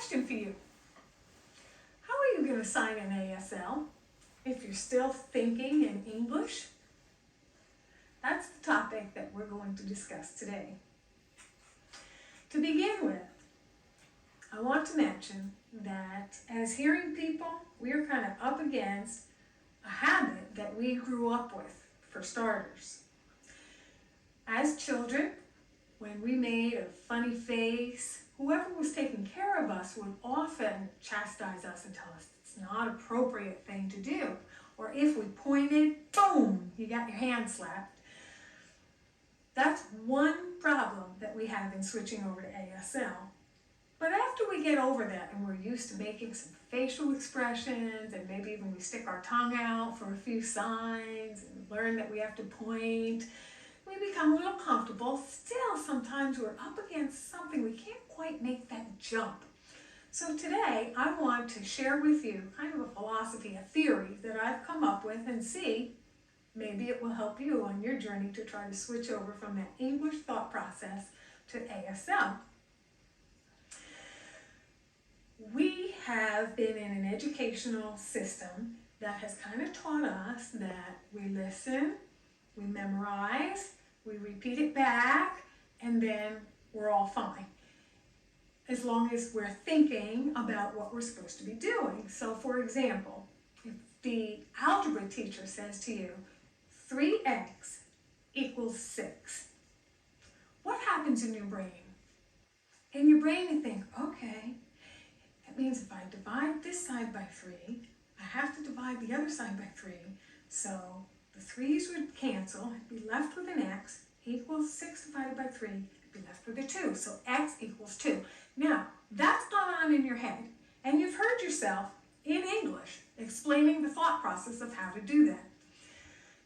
question for you. How are you going to sign an ASL if you're still thinking in English? That's the topic that we're going to discuss today. To begin with, I want to mention that as hearing people, we are kind of up against a habit that we grew up with, for starters. As children, when we made a funny face, whoever was taking care of us would often chastise us and tell us it's not an appropriate thing to do. Or if we pointed, boom, you got your hand slapped. That's one problem that we have in switching over to ASL. But after we get over that and we're used to making some facial expressions and maybe even we stick our tongue out for a few signs and learn that we have to point, we become a little comfortable. Still, sometimes we're up against something we can't quite make that jump. So today I want to share with you kind of a philosophy, a theory that I've come up with, and see maybe it will help you on your journey to try to switch over from that English thought process to ASL. We have been in an educational system that has kind of taught us that we listen, we memorize, we repeat it back, and then we're all fine, as long as we're thinking about what we're supposed to be doing. So for example, if the algebra teacher says to you, 3x equals 6, what happens in your brain? In your brain you think, okay, that means if I divide this side by 3, I have to divide the other side by 3, so the 3's would cancel, I'd be left with an x equals 6 divided by 3, I'd be left with a 2, so x equals 2. Now, that's gone on in your head, and you've heard yourself in English explaining the thought process of how to do that.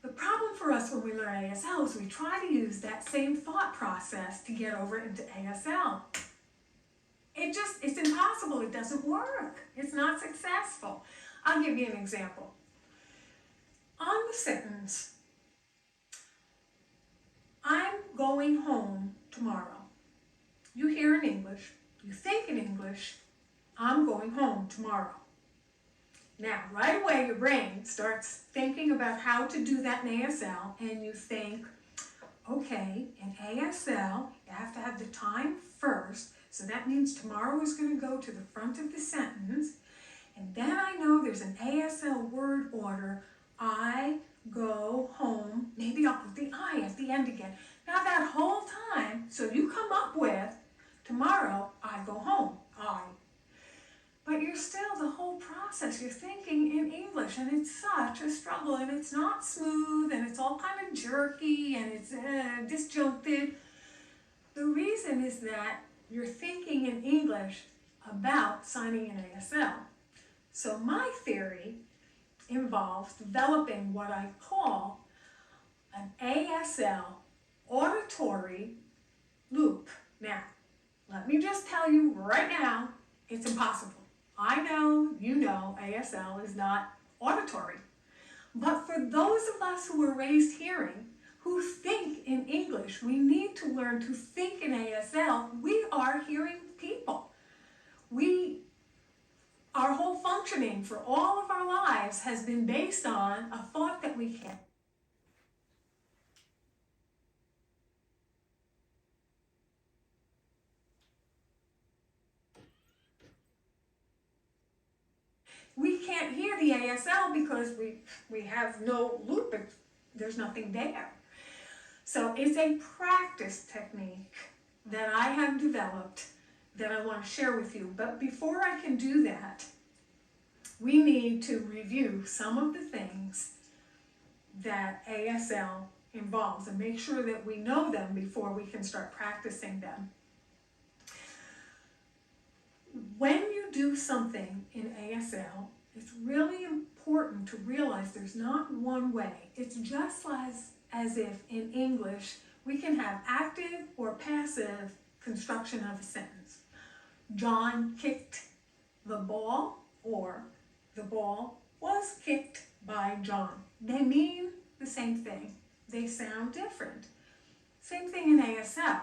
The problem for us when we learn ASL is we try to use that same thought process to get over into ASL. It's impossible, it doesn't work, it's not successful. I'll give you an example. On the sentence, I'm going home tomorrow. You hear in English, you think in English, I'm going home tomorrow. Now, right away your brain starts thinking about how to do that in ASL, and you think, okay, in ASL, you have to have the time first, so that means tomorrow is going to go to the front of the sentence, and then I know there's an ASL word order, I go home, maybe I'll put the I at the end again. Now that whole time, so you come up with, tomorrow I go home, I. But you're still the whole process, you're thinking in English, and it's such a struggle, and it's not smooth, and it's all kind of jerky, and it's disjuncted. The reason is that you're thinking in English about signing an ASL. So my theory involves developing what I call an ASL auditory loop. Now, let me just tell you right now, it's impossible. I know, you know, ASL is not auditory. But for those of us who were raised hearing, who think in English, we need to learn to think in ASL. We are hearing people. Our whole functioning for all of our lives has been based on a thought that we can't. We can't hear the ASL because we have no loop, there's nothing there. So it's a practice technique that I have developed that I want to share with you. But before I can do that, we need to review some of the things that ASL involves and make sure that we know them before we can start practicing them. When you do something in ASL, it's really important to realize there's not one way. It's just as if in English we can have active or passive construction of a sentence. John kicked the ball, or the ball was kicked by John. They mean the same thing. They sound different. Same thing in ASL.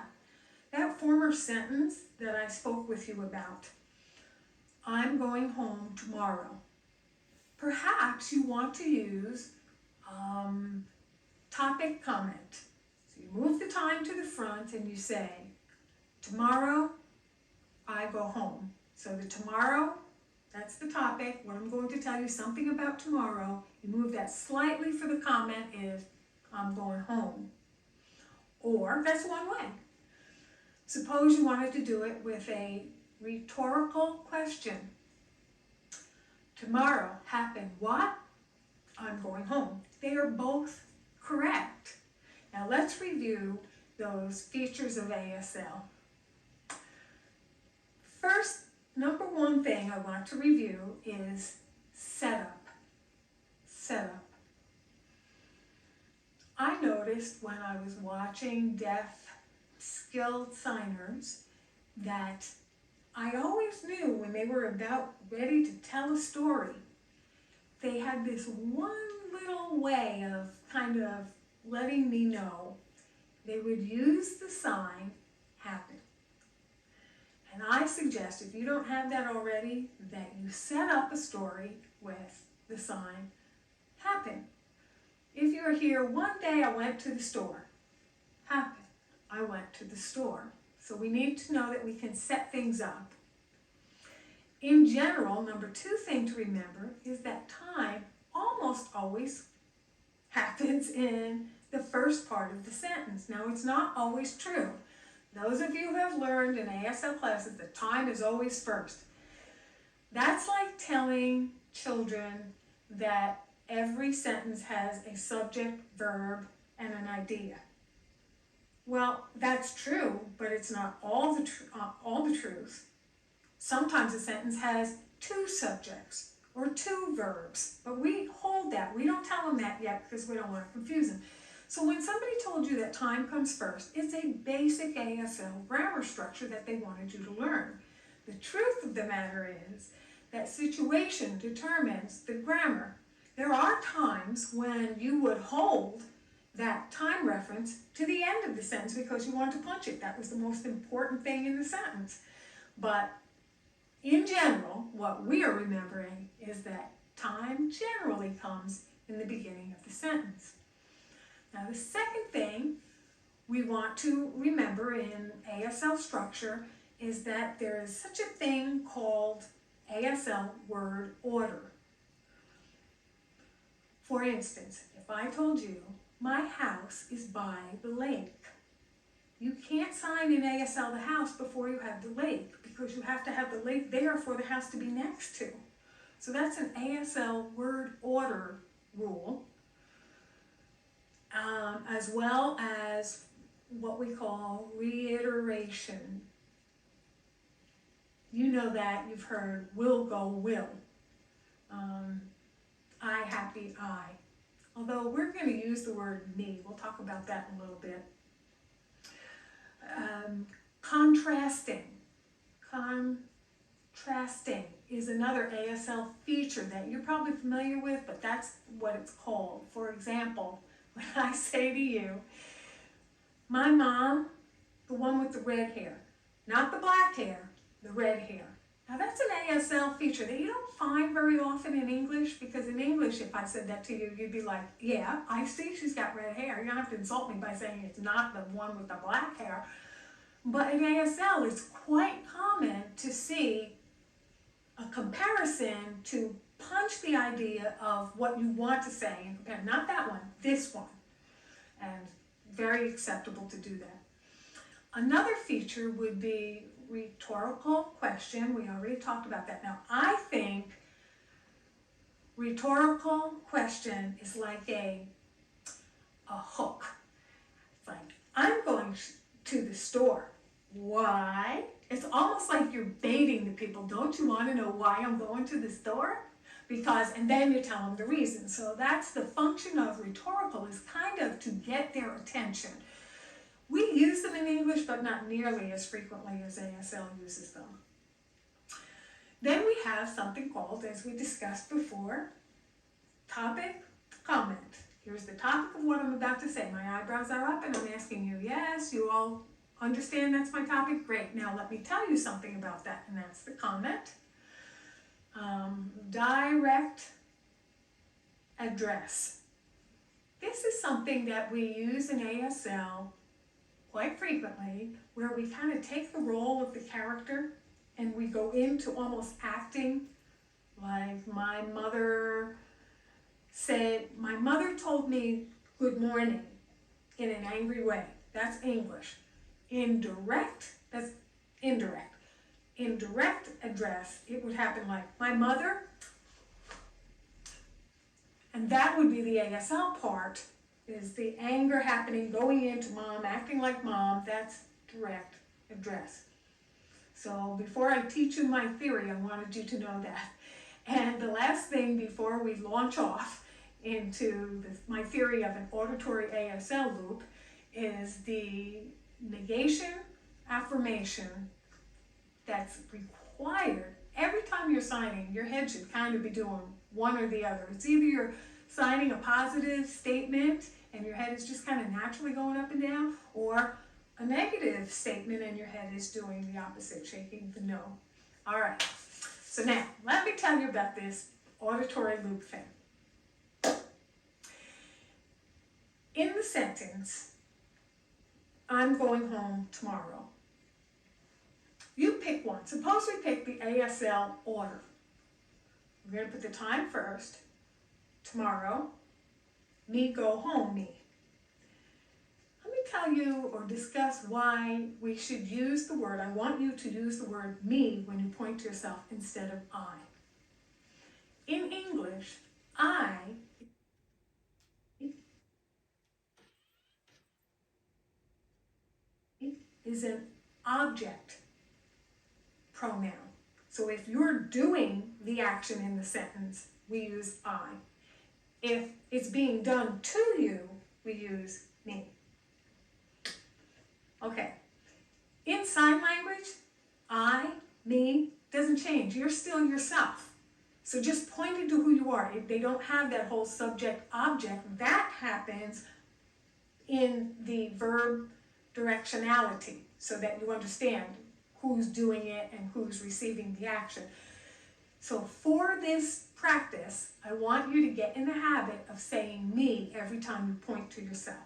That former sentence that I spoke with you about, I'm going home tomorrow. Perhaps you want to use topic comment. So you move the time to the front and you say, tomorrow I go home. So the tomorrow, that's the topic. What I'm going to tell you something about tomorrow. You move that slightly for the comment is, I'm going home. Or that's one way. Suppose you wanted to do it with a rhetorical question. Tomorrow happen what? I'm going home. They are both correct. Now let's review those features of ASL. First, number one thing I want to review is setup. Setup. I noticed when I was watching deaf skilled signers that I always knew when they were about ready to tell a story, they had this one little way of kind of letting me know they would use the sign happen. And I suggest, if you don't have that already, that you set up a story with the sign happen. If you're here, one day I went to the store. Happen. I went to the store. So we need to know that we can set things up. In general, number two thing to remember is that time almost always happens in the first part of the sentence. Now, it's not always true. Those of you who have learned in ASL classes that time is always first. That's like telling children that every sentence has a subject, verb, and an idea. Well, that's true, but it's not all the truth. Sometimes a sentence has two subjects or two verbs, but we hold that. We don't tell them that yet because we don't want to confuse them. So when somebody told you that time comes first, it's a basic ASL grammar structure that they wanted you to learn. The truth of the matter is that situation determines the grammar. There are times when you would hold that time reference to the end of the sentence because you want to punch it. That was the most important thing in the sentence. But in general, what we are remembering is that time generally comes in the beginning of the sentence. Now, the second thing we want to remember in ASL structure is that there is such a thing called ASL word order. For instance, if I told you, my house is by the lake, you can't sign in ASL the house before you have the lake because you have to have the lake there for the house to be next to. So that's an ASL word order rule, as well as what we call reiteration. You know that, you've heard will go will. I, happy, I. Although we're going to use the word me. We'll talk about that in a little bit. Contrasting. Contrasting is another ASL feature that you're probably familiar with, but that's what it's called. For example, when I say to you, my mom, the one with the red hair, not the black hair, the red hair. Now that's an ASL feature that you don't find very often in English, because in English, if I said that to you, you'd be like, yeah, I see she's got red hair. You don't have to insult me by saying it's not the one with the black hair. But in ASL, it's quite common to see a comparison to punch the idea of what you want to say and compare, not that one, this one. And very acceptable to do that. Another feature would be rhetorical question. We already talked about that. Now, I think rhetorical question is like a hook. It's like, I'm going to the store. Why? It's almost like you're baiting the people. Don't you want to know why I'm going to the store? Because, and then you tell them the reason. So that's the function of rhetorical, is kind of to get their attention. We use them in English, but not nearly as frequently as ASL uses them. Then we have something called, as we discussed before, topic, comment. Here's the topic of what I'm about to say. My eyebrows are up and I'm asking you, yes, you all understand that's my topic? Great. Now let me tell you something about that, and that's the comment. Direct address. This is something that we use in ASL quite frequently, where we kind of take the role of the character and we go into almost acting. Like my mother told me good morning in an angry way. That's English. Indirect, that's indirect. In direct address, it would happen like my mother, and that would be the ASL part, is the anger happening, going into mom, acting like mom. That's direct address. So before I teach you my theory, I wanted you to know that. And the last thing before we launch off into my theory of an auditory ASL loop is the negation affirmation that's required. Every time you're signing, your head should kind of be doing one or the other. It's either you're signing a positive statement and your head is just kind of naturally going up and down, or a negative statement and your head is doing the opposite, shaking the no. All right, so now let me tell you about this auditory loop thing. In the sentence, I'm going home tomorrow, you pick one. Suppose we pick the ASL order. We're going to put the time first. Tomorrow, me go home, me. Let me tell you or discuss why we should use the word, I want you to use the word me when you point to yourself instead of I. In English, I is an object pronoun. So if you're doing the action in the sentence, we use I. If it's being done to you, we use me. Okay. In sign language, I, me, doesn't change. You're still yourself. So just pointing to who you are. If they don't have that whole subject-object, that happens in the verb directionality, so that you understand who's doing it and who's receiving the action. So for this practice, I want you to get in the habit of saying me every time you point to yourself.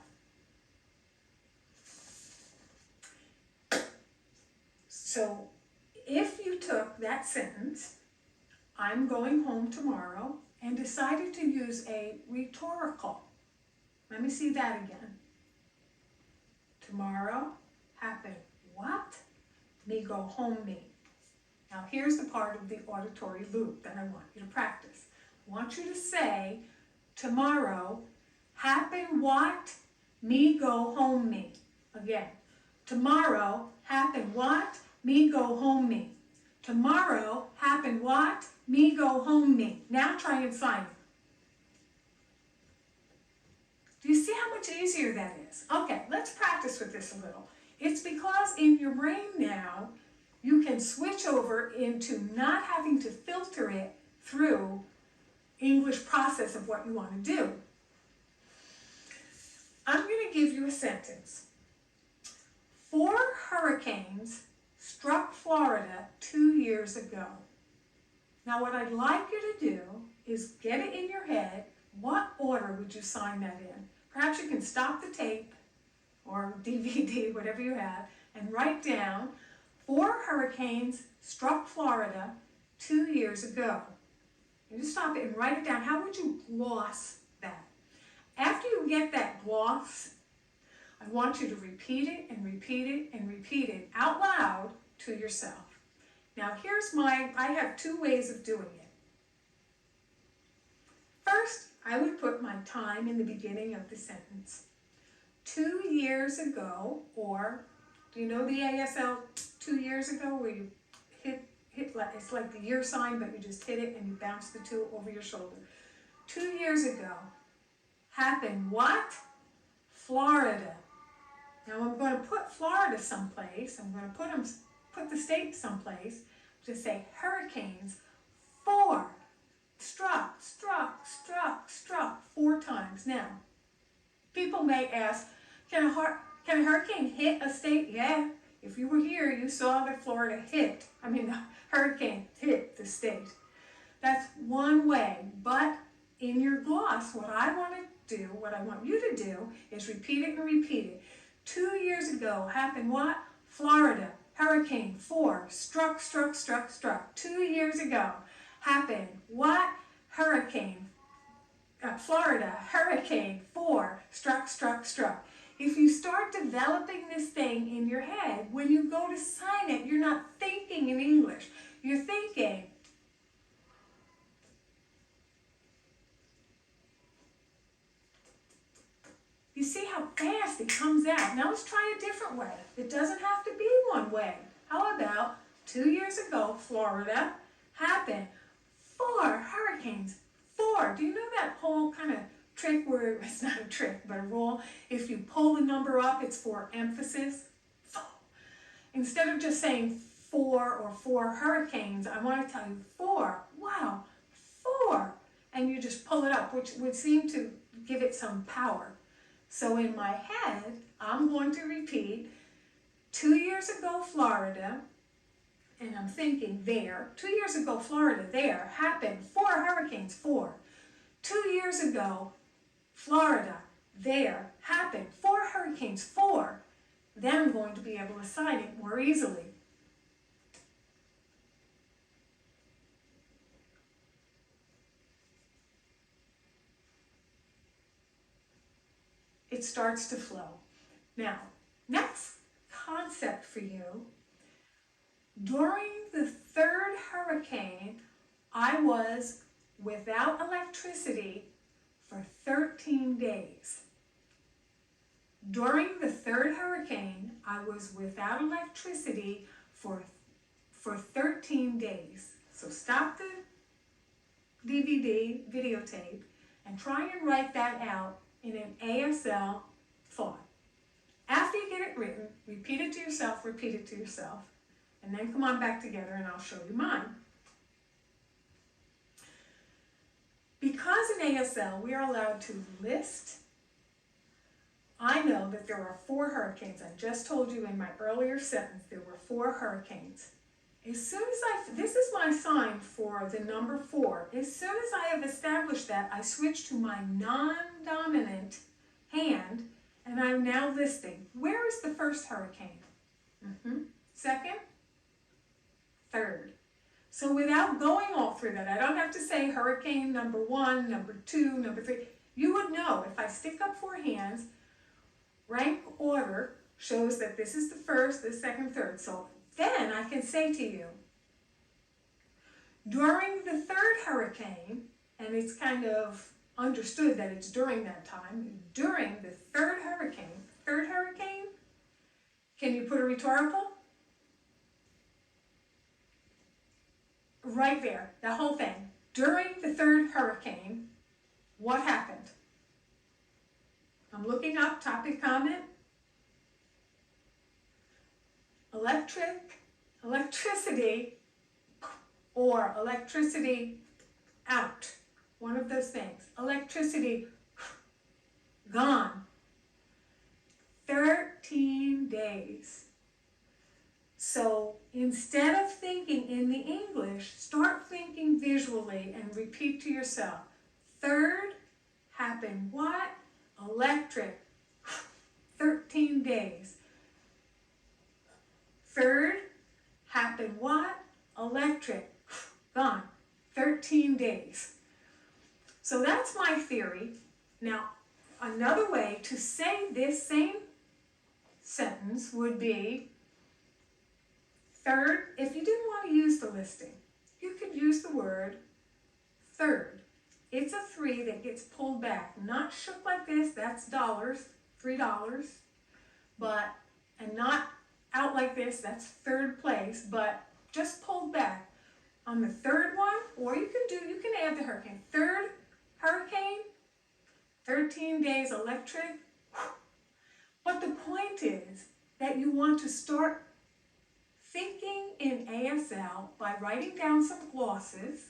So if you took that sentence, I'm going home tomorrow, and decided to use a rhetorical, let me see that again. Tomorrow happen what? Me go home, me. Now here's the part of the auditory loop that I want you to practice. I want you to say, tomorrow happen what? Me go home, me. Again, tomorrow happen what? Me go home, me. Tomorrow happen what? Me go home, me. Now try and sign it. Do you see how much easier that is? Okay, let's practice with this a little. It's because in your brain now, you can switch over into not having to filter it through English process of what you want to do. I'm going to give you a sentence. 4 hurricanes struck Florida 2 years ago. Now what I'd like you to do is get it in your head. What order would you sign that in? Perhaps you can stop the tape or DVD, whatever you have, and write down 4 hurricanes struck Florida 2 years ago. You just stop it and write it down. How would you gloss that? After you get that gloss, I want you to repeat it and repeat it and repeat it out loud to yourself. Now I have 2 ways of doing it. First, I would put my time in the beginning of the sentence. 2 years ago, or do you know the ASL 2 years ago where you hit, it's like the year sign, but you just hit it and you bounce the 2 over your shoulder. 2 years ago, happened what? Florida. Now I'm going to put Florida someplace. I'm going to put the state someplace. Just say hurricanes 4 struck 4 times. Now, people may ask, can a hurricane hit a state? Yeah. If you were here, you saw that Florida the hurricane hit the state. That's one way. But in your gloss, what I want you to do is repeat it and repeat it. 2 years ago happened what? Florida, Hurricane 4, struck. 2 years ago happened what? Florida, Hurricane 4, struck. If you start developing this thing in your head, when you go to sign it, you're not thinking in English. You're thinking, you see how fast it comes out. Now let's try a different way. It doesn't have to be one way. How about 2 years ago, Florida happened 4 hurricanes. 4. Do you know that whole kind of trick where, it's not a trick, but a rule, if you pull the number up, it's for emphasis? 4. Instead of just saying 4 or 4 hurricanes, I want to tell you 4. Wow, 4. And you just pull it up, which would seem to give it some power. So in my head, I'm going to repeat 2 years ago, Florida, and I'm thinking there, 2 years ago, Florida, there, happened 4 hurricanes, 4. 2 years ago, Florida, there, happened 4 hurricanes, 4. Then I'm going to be able to sign it more easily. It starts to flow. Now, next concept for you. During the 3rd hurricane, I was without electricity for 13 days. During the 3rd hurricane, I was without electricity for 13 days. So stop the DVD, videotape, and try and write that out in an ASL thought. After you get it written, repeat it to yourself, and then come on back together and I'll show you mine. Because in ASL we are allowed to list, I know that there are 4 hurricanes. I just told you in my earlier sentence there were 4 hurricanes. As soon as this is my sign for the number 4. As soon as I have established that, I switch to my non-dominant hand, and I'm now listing. Where is the 1st hurricane? 2nd? 3rd. So without going all through that, I don't have to say hurricane number 1, number 2, number 3. You would know if I stick up 4 hands, rank order shows that this is the 1st, the 2nd, 3rd. So then I can say to you, during the 3rd hurricane, and it's kind of understood that it's during that time, during the 3rd hurricane, can you put a rhetorical? Right there, that whole thing. During the 3rd hurricane, what happened? I'm looking up, topic comment. Electricity, or electricity out. One of those things. Electricity gone. 13 days. So instead of thinking in the English, start thinking visually and repeat to yourself. 3rd happened what? Electric. 13 days. 3rd happened what? Electric. Gone. 13 days. So that's my theory. Now, another way to say this same sentence would be 3rd, if you didn't want to use the listing, you could use the word 3rd. It's a 3 that gets pulled back, not shook like this, that's dollars, $3, and not out like this, that's 3rd place, but just pulled back. On the 3rd one, or you can add the hurricane. 3rd hurricane, 13 days electric. But the point is that you want to start thinking in ASL by writing down some glosses,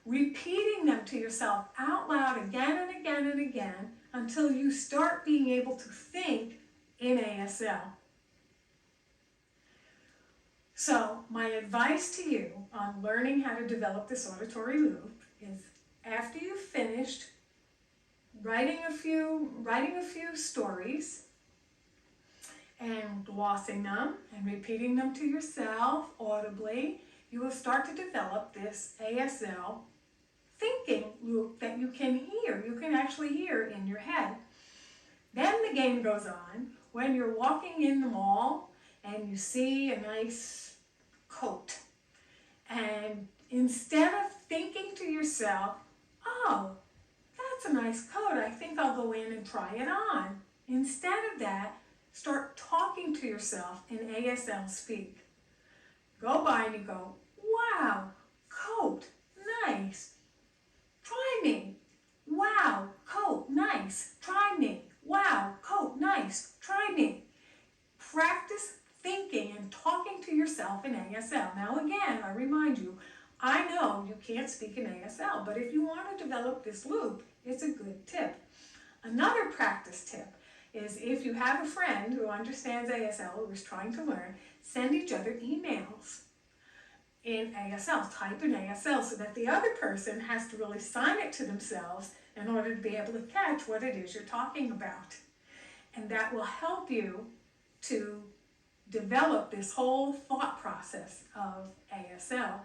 repeating them to yourself out loud again and again and again until you start being able to think in ASL. So my advice to you on learning how to develop this auditory loop is after you've finished writing a few stories and glossing them and repeating them to yourself audibly, you will start to develop this ASL thinking loop that you can actually hear in your head. Then the game goes on when you're walking in the mall and you see a nice coat. And instead of thinking to yourself, oh, that's a nice coat, I think I'll go in and try it on. Instead of that, start talking to yourself in ASL speak. Go by and you go, wow, coat, nice. Try me. Wow, coat, nice. Try me. Wow, coat, nice. Try me. Practice thinking and talking to yourself in ASL. Now again, I remind you, I know you can't speak in ASL, but if you want to develop this loop, it's a good tip. Another practice tip is if you have a friend who understands ASL, who is trying to learn, send each other emails in ASL, type in ASL, so that the other person has to really sign it to themselves in order to be able to catch what it is you're talking about. And that will help you to develop this whole thought process of ASL.